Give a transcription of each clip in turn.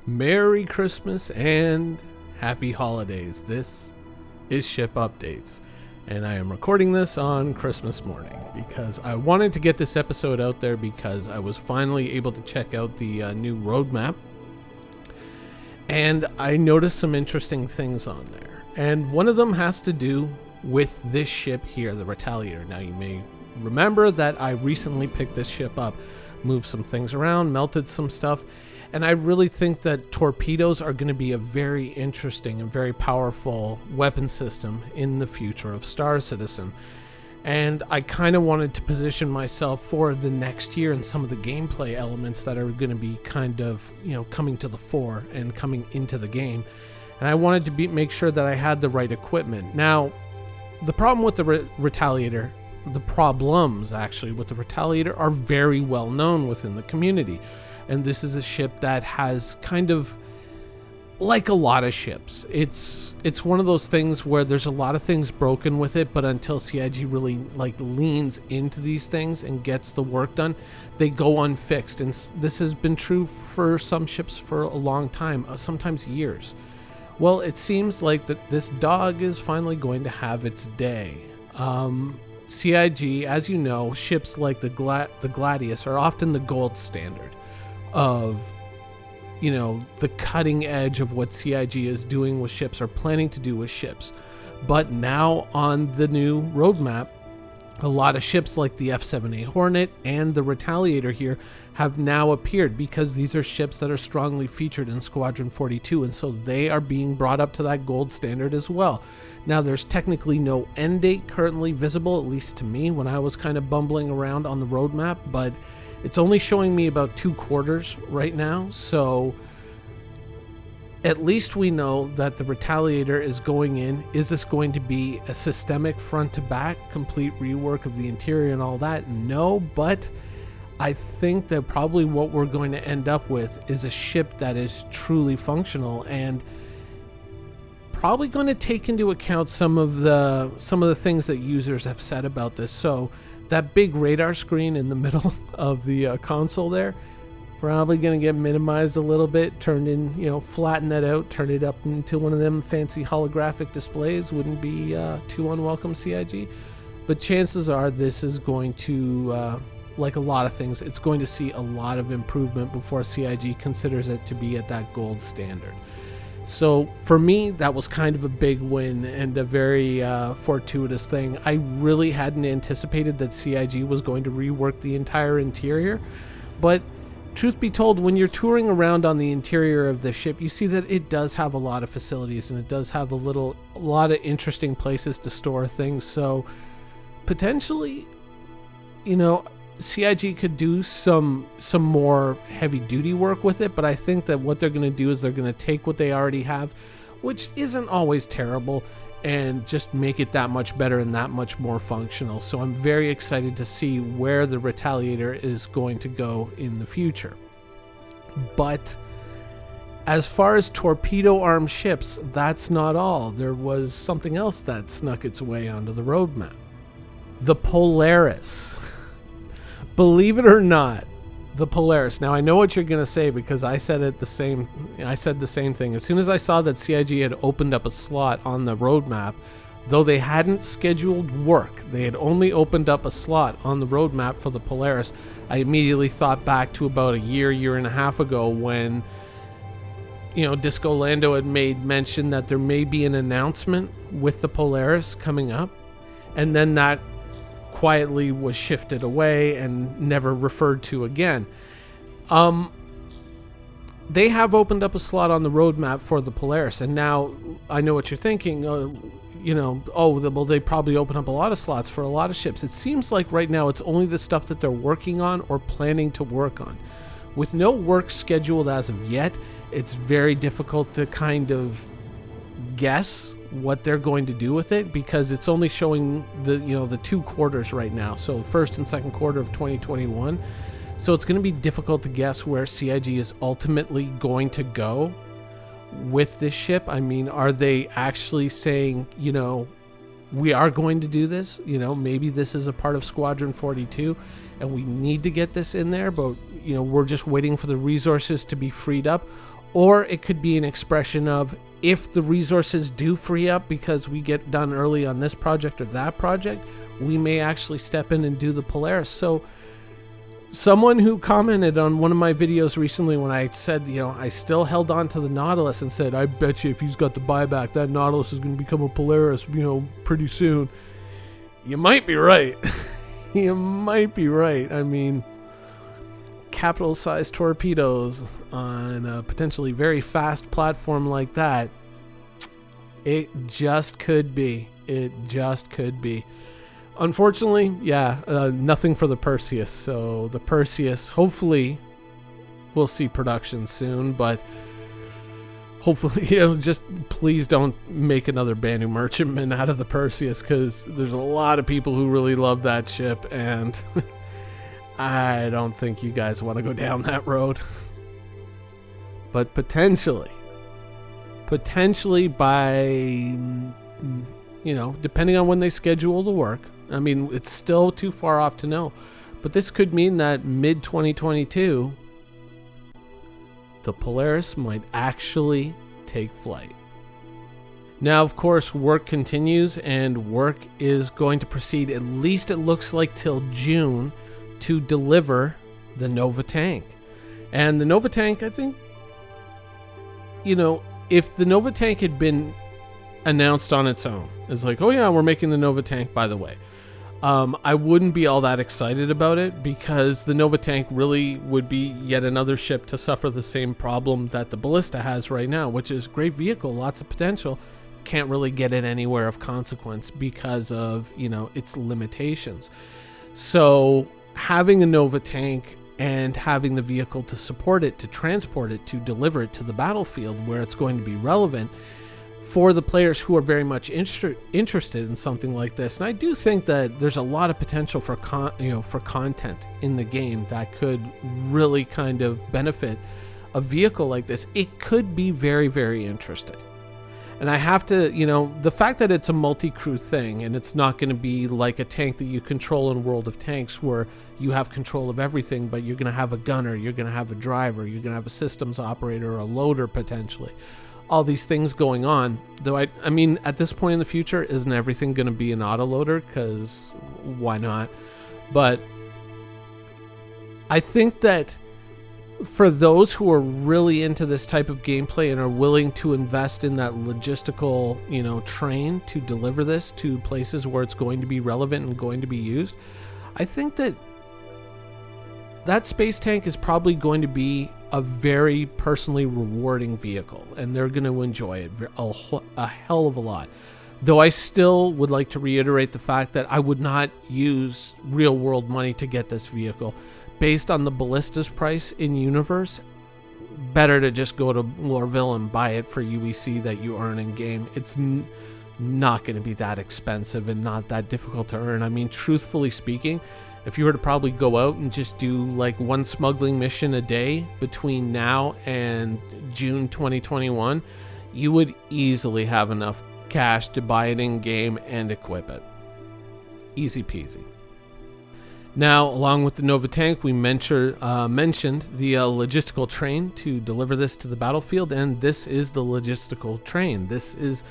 Merry Christmas and Happy Holidays. This is Ship Updates, and I am recording this on Christmas morning because I wanted to get this episode out there because I was finally able to check out the new roadmap, and I noticed some interesting things on there. And one of them has to do with this ship here, the Retaliator. Now, you may remember that I recently picked this ship up, moved some things around, melted some stuff, and I really think that torpedoes are going to be a very interesting and very powerful weapon system in the future of Star Citizen. And I kind of wanted to position myself for the next year and some of the gameplay elements that are going to be kind of, coming to the fore and coming into the game. And I wanted to make sure that I had the right equipment. Now, the problem with the Retaliator, the problems actually with the Retaliator are very well known within the community. And this is a ship that has kind of, like a lot of ships, it's one of those things where there's a lot of things broken with it, but until CIG really leans into these things and gets the work done, they go unfixed. And this has been true for some ships for a long time, sometimes years. Well, it seems like that this dog is finally going to have its day. CIG, as you know, ships like the Gladius are often the gold standard of, the cutting edge of what CIG is doing with ships or planning to do with ships. But now on the new roadmap, a lot of ships like the F-7A Hornet and the Retaliator here have now appeared because these are ships that are strongly featured in Squadron 42, and so they are being brought up to that gold standard as well. Now, there's technically no end date currently visible, at least to me, when I was kind of bumbling around on the roadmap, but it's only showing me about 2 quarters right now, so at least we know that the Retaliator is going in. Is this going to be a systemic front-to-back, complete rework of the interior and all that? No, but I think that probably what we're going to end up with is a ship that is truly functional and probably going to take into account some of the things that users have said about this. So that big radar screen in the middle of the console there, probably going to get minimized a little bit, turned in, flatten that out, turn it up into one of them fancy holographic displays. Wouldn't be too unwelcome, CIG. But chances are this is going to, like a lot of things, it's going to see a lot of improvement before CIG considers it to be at that gold standard. So for me, that was kind of a big win and a very fortuitous thing. I really hadn't anticipated that CIG was going to rework the entire interior, but truth be told, when you're touring around on the interior of the ship, you see that it does have a lot of facilities and it does have a lot of interesting places to store things. So potentially, CIG could do some more heavy duty work with it, but I think that what they're going to do is they're going to take what they already have, which isn't always terrible, and just make it that much better and that much more functional. So I'm very excited to see where the Retaliator is going to go in the future. But as far as torpedo-armed ships, that's not all. There was something else that snuck its way onto the roadmap. The Polaris. Believe it or not, the Polaris. Now, I know what you're going to say because I said the same thing. As soon as I saw that CIG had opened up a slot on the roadmap, though they hadn't scheduled work, they had only opened up a slot on the roadmap for the Polaris, I immediately thought back to about a year and a half ago when, Disco Lando had made mention that there may be an announcement with the Polaris coming up, and then that quietly was shifted away and never referred to again. They have opened up a slot on the roadmap for the Polaris, and now I know what you're thinking. Well, they probably open up a lot of slots for a lot of ships. It seems like right now it's only the stuff that they're working on or planning to work on. With no work scheduled as of yet, it's very difficult to kind of guess what they're going to do with it because it's only showing the 2 quarters right now, so first and second quarter of 2021. So it's going to be difficult to guess where CIG is ultimately going to go with this ship. I mean, are they actually saying, we are going to do this? Maybe this is a part of Squadron 42 and we need to get this in there, but we're just waiting for the resources to be freed up. Or it could be an expression of, if the resources do free up because we get done early on this project or that project, we may actually step in and do the Polaris. So someone who commented on one of my videos recently when I said, I still held on to the Nautilus and said, I bet you if he's got the buyback, that Nautilus is going to become a Polaris, pretty soon. You might be right. You might be right. I mean, capital-sized torpedoes on a potentially very fast platform like that, it just could be. It just could be. Unfortunately, nothing for the Perseus. So the Perseus, hopefully, we'll see production soon, but hopefully, just please don't make another Banning Merchantman out of the Perseus, because there's a lot of people who really love that ship, and I don't think you guys want to go down that road. But potentially by, depending on when they schedule the work, I mean, it's still too far off to know, but this could mean that mid-2022, the Polaris might actually take flight. Now, of course, work continues, and work is going to proceed, at least it looks like, till June, to deliver the Nova tank. And the Nova tank, I think, if the Nova tank had been announced on its own, it's like, oh yeah, we're making the Nova tank, by the way, I wouldn't be all that excited about it, because the Nova tank really would be yet another ship to suffer the same problem that the Ballista has right now, which is great vehicle, lots of potential, can't really get it anywhere of consequence because of, its limitations. So having a Nova tank and having the vehicle to support it, to transport it, to deliver it to the battlefield where it's going to be relevant for the players who are very much interested in something like this. And I do think that there's a lot of potential for content in the game that could really kind of benefit a vehicle like this. It could be very, very interesting. And I have to, the fact that it's a multi-crew thing and it's not going to be like a tank that you control in World of Tanks where you have control of everything, but you're going to have a gunner, you're going to have a driver, you're going to have a systems operator, or a loader potentially. All these things going on. Though I mean, at this point in the future, isn't everything going to be an autoloader? Because why not? But I think that for those who are really into this type of gameplay and are willing to invest in that logistical, train to deliver this to places where it's going to be relevant and going to be used, I think that that space tank is probably going to be a very personally rewarding vehicle, and they're going to enjoy it a hell of a lot. Though I still would like to reiterate the fact that I would not use real world money to get this vehicle. Based on the Ballista's price in universe, better to just go to Lorville and buy it for UEC that you earn in game. It's not going to be that expensive and not that difficult to earn. I mean, truthfully speaking, if you were to probably go out and just do like one smuggling mission a day between now and June 2021, you would easily have enough cash to buy it in game and equip it. Easy peasy. Now, along with the Nova tank, we mentioned the logistical train to deliver this to the battlefield, and this is the logistical train. This is,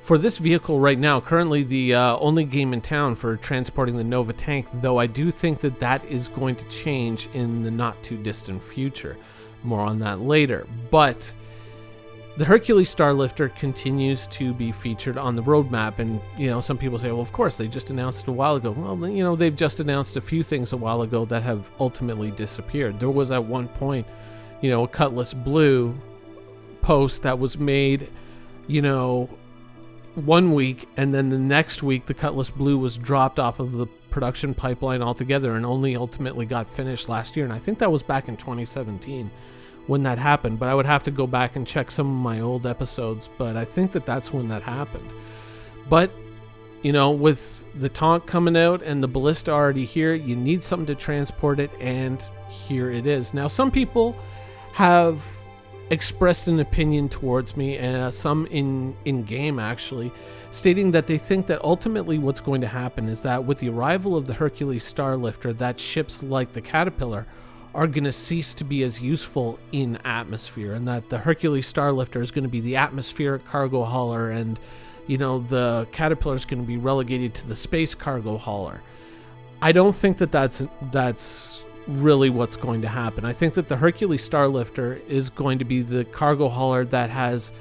for this vehicle right now, currently the only game in town for transporting the Nova tank, though I do think that that is going to change in the not too distant future. More on that later. But the Hercules starlifter continues to be featured on the roadmap, and some people say, well, of course, they just announced it a while ago. Well, they've just announced a few things a while ago that have ultimately disappeared. There was at one point, a Cutlass Blue post that was made, 1 week, and then the next week the Cutlass Blue was dropped off of the production pipeline altogether and only ultimately got finished last year. And I think that was back in 2017. When that happened, but I would have to go back and check some of my old episodes, but I think that that's when that happened. But with the Tonk coming out and the Ballista already here, you need something to transport it, and here it is. Now, some people have expressed an opinion towards me, some in game actually, stating that they think that ultimately what's going to happen is that with the arrival of the Hercules starlifter, that ships like the Caterpillar are going to cease to be as useful in atmosphere, and that the Hercules starlifter is going to be the atmospheric cargo hauler, and the Caterpillar is going to be relegated to the space cargo hauler. I don't think that that's really what's going to happen. I think that the Hercules starlifter is going to be the cargo hauler that has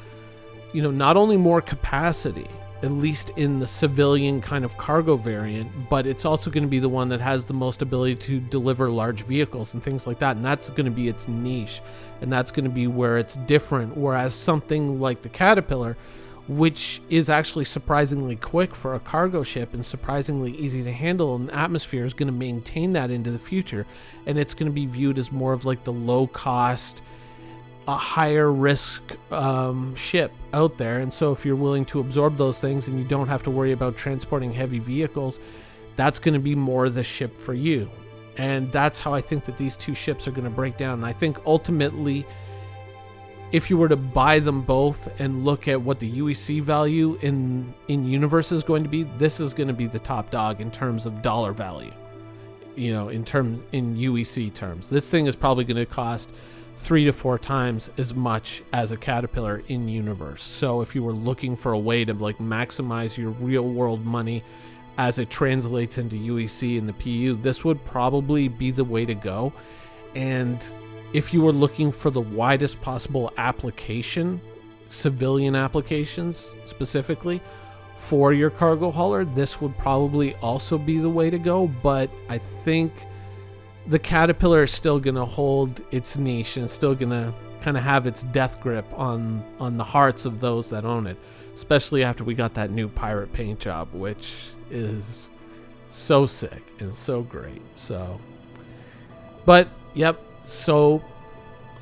not only more capacity, at least in the civilian kind of cargo variant, but it's also going to be the one that has the most ability to deliver large vehicles and things like that. And that's going to be its niche, and that's going to be where it's different. Whereas something like the Caterpillar, which is actually surprisingly quick for a cargo ship and surprisingly easy to handle in the atmosphere, is going to maintain that into the future. And it's going to be viewed as more of like the low cost, a higher risk ship out there. And so if you're willing to absorb those things and you don't have to worry about transporting heavy vehicles, that's going to be more the ship for you. And that's how I think that these two ships are going to break down. And I think ultimately, if you were to buy them both and look at what the UEC value in universe is going to be, this is going to be the top dog in terms of dollar value. In UEC terms, this thing is probably going to cost 3 to 4 times as much as a Caterpillar in universe. So if you were looking for a way to like maximize your real world money as it translates into UEC and the PU, this would probably be the way to go. And if you were looking for the widest possible application, civilian applications specifically, for your cargo hauler, this would probably also be the way to go. But I think the Caterpillar is still going to hold its niche, and it's still going to kind of have its death grip on the hearts of those that own it, especially after we got that new pirate paint job, which is so sick and so great. So, but yep. So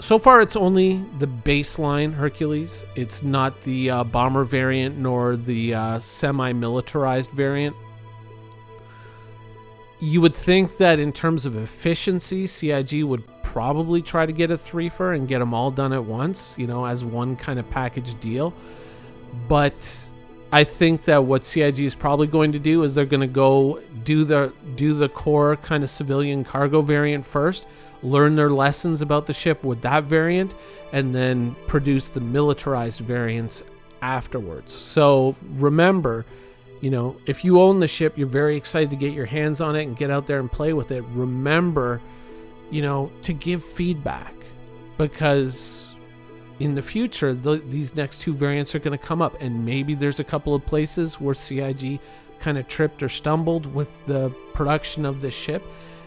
far it's only the baseline Hercules. It's not the bomber variant nor the semi-militarized variant. You would think that in terms of efficiency, CIG would probably try to get a threefer and get them all done at once, as one kind of package deal. But I think that what CIG is probably going to do is they're going to go do the core kind of civilian cargo variant first, learn their lessons about the ship with that variant, and then produce the militarized variants afterwards. So remember, if you own the ship, you're very excited to get your hands on it and get out there and play with it. Remember, to give feedback, because in the future, these next two variants are going to come up, and maybe there's a couple of places where CIG kind of tripped or stumbled with the production of this ship.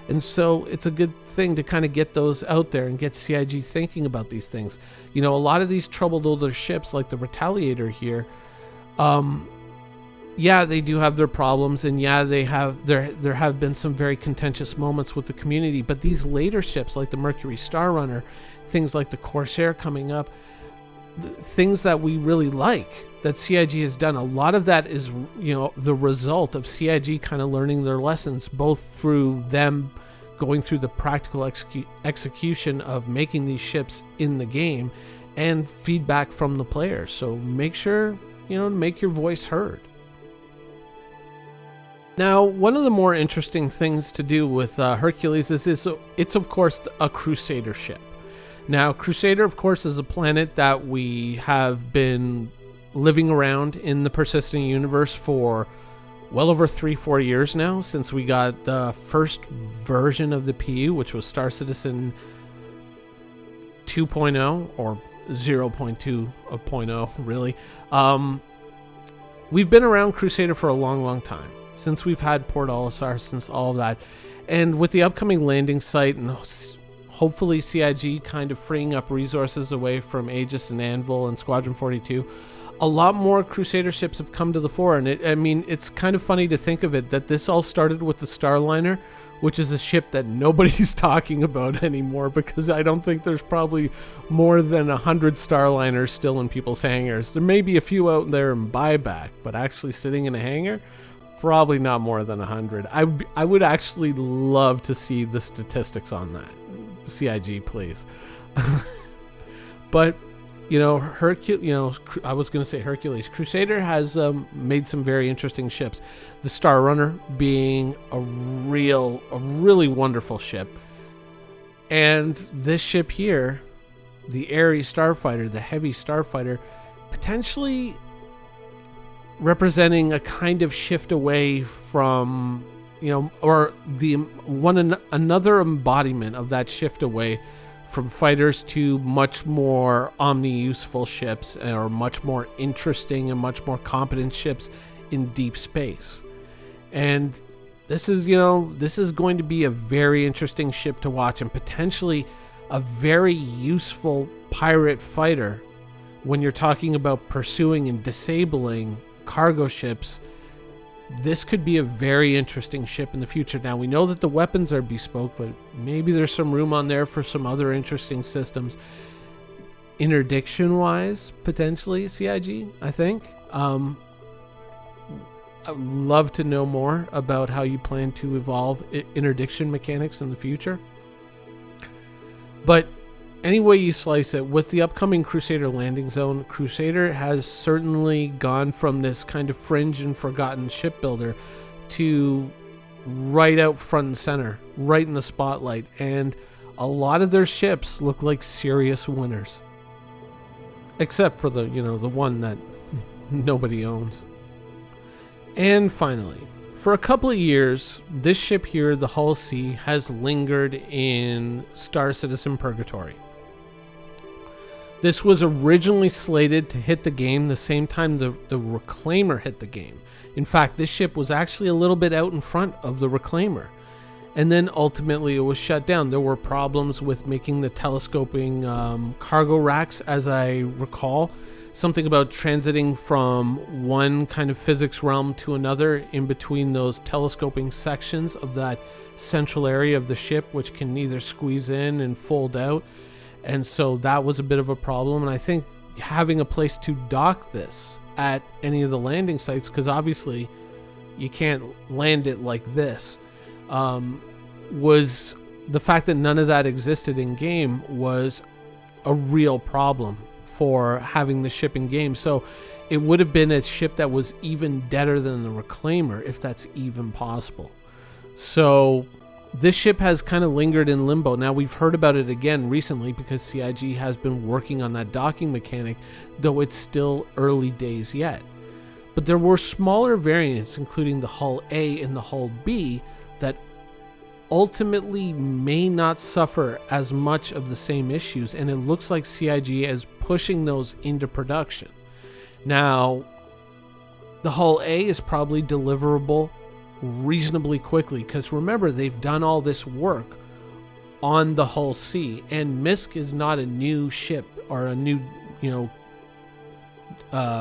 And so it's a good thing to kind of get those out there and get CIG thinking about these things. A lot of these troubled older ships like the Retaliator here, yeah, they do have their problems, and yeah, there have been some very contentious moments with the community. But these later ships like the Mercury Star Runner, things like the Corsair coming up, things that we really like that CIG has done, a lot of that is the result of CIG kind of learning their lessons, both through them going through the practical execution of making these ships in the game and feedback from the players. So make sure to make your voice heard. Now, one of the more interesting things to do with Hercules is it's of course a Crusader ship. Now, Crusader, of course, is a planet that we have been living around in the persisting universe for well over 3-4 years now, since we got the first version of the PU, which was Star Citizen 2.0 or 0.2.0, really. We've been around Crusader for a long time, since we've had Port Olisar, since all of that. And with the upcoming landing site and hopefully CIG kind of freeing up resources away from Aegis and Anvil and Squadron 42, a lot more Crusader ships have come to the fore. And it's kind of funny to think of it, that this all started with the Starliner, which is a ship that nobody's talking about anymore, because I don't think there's probably more than 100 Starliners still in people's hangars. There may be a few out there in buyback, but actually sitting in a hangar, probably not more than 100. I would actually love to see the statistics on that. CIG, please. But I was going to say Hercules. Crusader has made some very interesting ships. The Star Runner being a really wonderful ship. And this ship here, the Ares starfighter, the heavy starfighter, potentially representing a kind of shift away from, or another embodiment of that shift away from fighters to much more omni-useful ships, or much more interesting and much more competent ships in deep space. And this is going to be a very interesting ship to watch, and potentially a very useful pirate fighter when you're talking about pursuing and disabling cargo ships. This could be a very interesting ship in the future. Now, we know that the weapons are bespoke, but maybe there's some room on there for some other interesting systems. Interdiction-wise, potentially, CIG, I think. I'd love to know more about how you plan to evolve interdiction mechanics in the future. But any way you slice it, with the upcoming Crusader landing zone, Crusader has certainly gone from this kind of fringe and forgotten shipbuilder to right out front and center, right in the spotlight. And a lot of their ships look like serious winners. Except for the one that nobody owns. And finally, for a couple of years, this ship here, the Hull C, has lingered in Star Citizen Purgatory. This was originally slated to hit the game the same time the Reclaimer hit the game. In fact, this ship was actually a little bit out in front of the Reclaimer. And then ultimately it was shut down. There were problems with making the telescoping cargo racks, as I recall. Something about transiting from one kind of physics realm to another in between those telescoping sections of that central area of the ship, which can neither squeeze in and fold out. And so that was a bit of a problem. And I think having a place to dock this at any of the landing sites, because obviously you can't land it like this, was the fact that none of that existed in game was a real problem for having the ship in game. So it would have been a ship that was even deader than the Reclaimer, if that's even possible. So this ship has kind of lingered in limbo. Now, we've heard about it again recently because CIG has been working on that docking mechanic, though it's still early days yet. But there were smaller variants, including the Hull A and the Hull B, that ultimately may not suffer as much of the same issues, and it looks like CIG is pushing those into production. Now, the Hull A is probably deliverable reasonably quickly, because remember, they've done all this work on the Hull C, and MISC is not a new ship or a new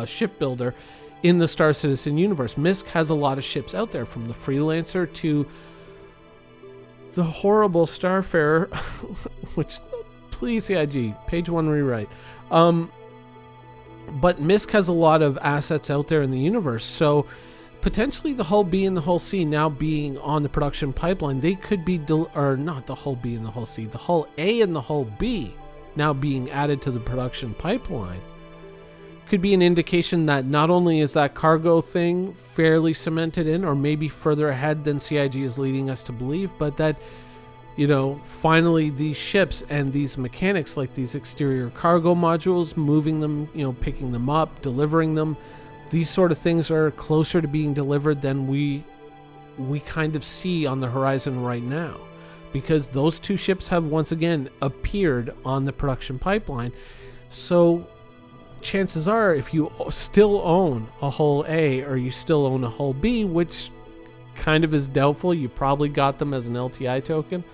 shipbuilder in the Star Citizen universe. MISC has a lot of ships out there, from the Freelancer to the horrible Starfarer, which, please, CIG, page 1 rewrite. But MISC has a lot of assets out there in the universe, so potentially the Hull B and the Hull C now being on the production pipeline, they could be, or not the Hull B and the Hull C, the Hull A and the Hull B now being added to the production pipeline, could be an indication that not only is that cargo thing fairly cemented in, or maybe further ahead than CIG is leading us to believe, but that, finally these ships and these mechanics, like these exterior cargo modules, moving them, picking them up, delivering them, these sort of things are closer to being delivered than we kind of see on the horizon right now, because those two ships have once again appeared on the production pipeline. So chances are, if you still own a Hull A or you still own a Hull B, which kind of is doubtful, you probably got them as an LTI token,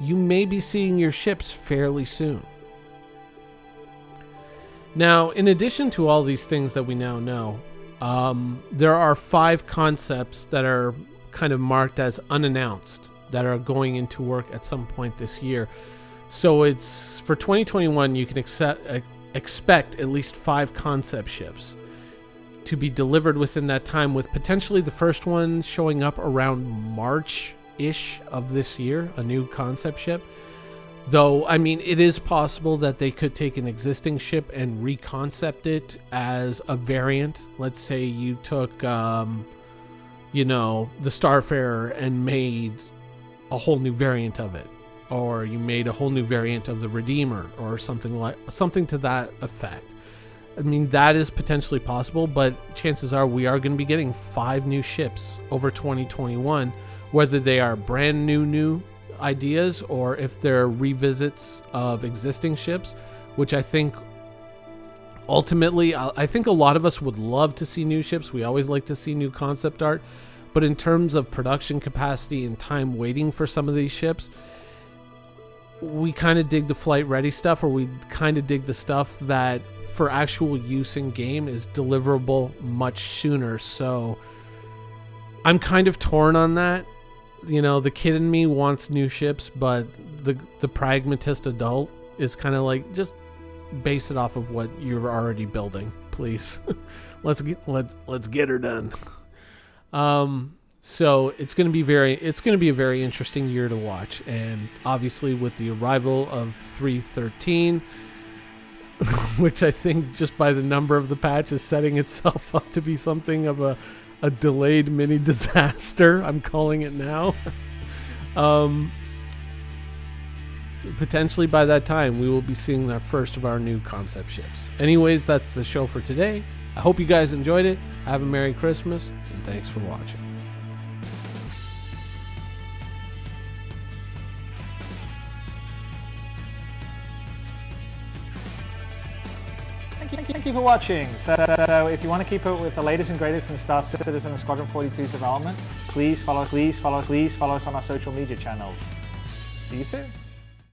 you may be seeing your ships fairly soon. Now, in addition to all these things that we now know, there are 5 concepts that are kind of marked as unannounced that are going into work at some point this year. So it's for 2021, you can expect at least 5 concept ships to be delivered within that time, with potentially the first one showing up around March-ish of this year, a new concept ship. Though, I mean, it is possible that they could take an existing ship and reconcept it as a variant. Let's say you took, the Starfarer and made a whole new variant of it. or you made a whole new variant of the Redeemer or something to that effect. I mean, that is potentially possible, but chances are we are going to be getting 5 new ships over 2021, whether they are brand new ideas or if they're revisits of existing ships, which I think ultimately, I think a lot of us would love to see new ships. We always like to see new concept art, but in terms of production capacity and time waiting for some of these ships, we kind of dig the flight ready stuff, or we kind of dig the stuff that for actual use in game is deliverable much sooner. So I'm kind of torn on that. You know, the kid in me wants new ships, but the pragmatist adult is kind of like, just base it off of what you're already building, please. let's get her done. So it's going to be a very interesting year to watch, and obviously with the arrival of 3.13, which I think just by the number of the patch is setting itself up to be something of a delayed mini disaster. I'm calling it now. Potentially by that time, we will be seeing the first of our new concept ships. Anyways, that's the show for today. I hope you guys enjoyed it. Have a Merry Christmas, and thanks for watching. Thank you for watching. So if you want to keep up with the latest and greatest in Star Citizen and Squadron 42's development, please follow us on our social media channels. See you soon.